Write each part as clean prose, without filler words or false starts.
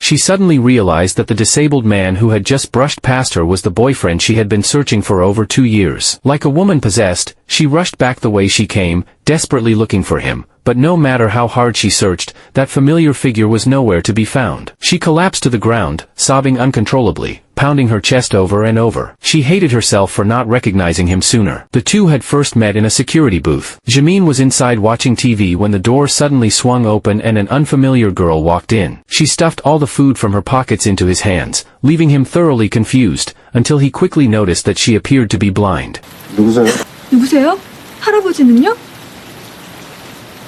she suddenly realized that the disabled man who had just brushed past her was the boyfriend she had been searching for over 2 years. Like a woman possessed, she rushed back the way she came, desperately looking for him. But no matter how hard she searched, that familiar figure was nowhere to be found. She collapsed to the ground, sobbing uncontrollably, pounding her chest over and over. She hated herself for not recognizing him sooner. The two had first met in a security booth. Jamin was inside watching TV when the door suddenly swung open and an unfamiliar girl walked in. She stuffed all the food from her pockets into his hands, leaving him thoroughly confused, until he quickly noticed that she appeared to be blind. 누구세요? 할아버지는요?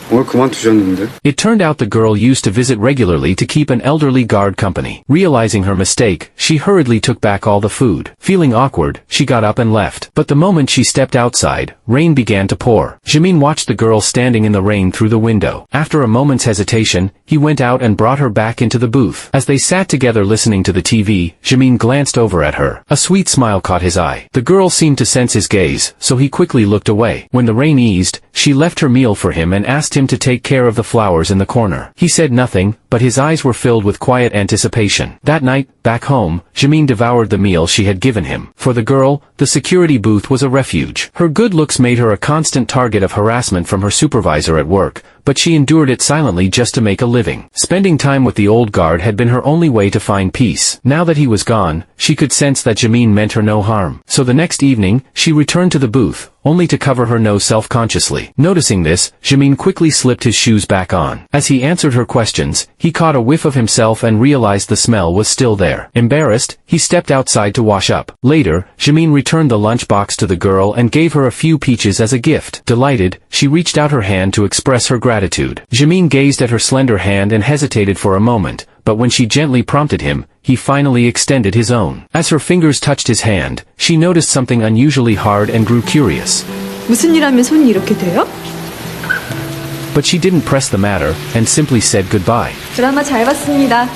It turned out the girl used to visit regularly to keep an elderly guard company. Realizing her mistake, she hurriedly took back all the food. Feeling awkward, she got up and left. But the moment she stepped outside, rain began to pour. Jamin watched the girl standing in the rain through the window. After a moment's hesitation, he went out and brought her back into the booth. As they sat together listening to the TV, Jamin glanced over at her. A sweet smile caught his eye. The girl seemed to sense his gaze, so he quickly looked away. When the rain eased, she left her meal for him and asked him to take care of the flowers in the corner. He said nothing, but his eyes were filled with quiet anticipation. That night, back home, Jamin devoured the meal she had given him. For the girl, the security booth was a refuge. Her good looks made her a constant target of harassment from her supervisor at work, but she endured it silently just to make a living. Spending time with the old guard had been her only way to find peace. Now that he was gone, she could sense that Jamin meant her no harm. So the next evening, she returned to the booth, only to cover her nose self-consciously. Noticing this, Jamin quickly slipped his shoes back on. As he answered her questions, he caught a whiff of himself and realized the smell was still there. Embarrassed, he stepped outside to wash up. Later, Jamin returned the lunchbox to the girl and gave her a few peaches as a gift. Delighted, she reached out her hand to express her gratitude. Jamin gazed at her slender hand and hesitated for a moment, but when she gently prompted him, he finally extended his own. As her fingers touched his hand, she noticed something unusually hard and grew curious. 무슨 일 하면 손이 이렇게 돼요? But she didn't press the matter, and simply said goodbye. 드라마 잘 봤습니다.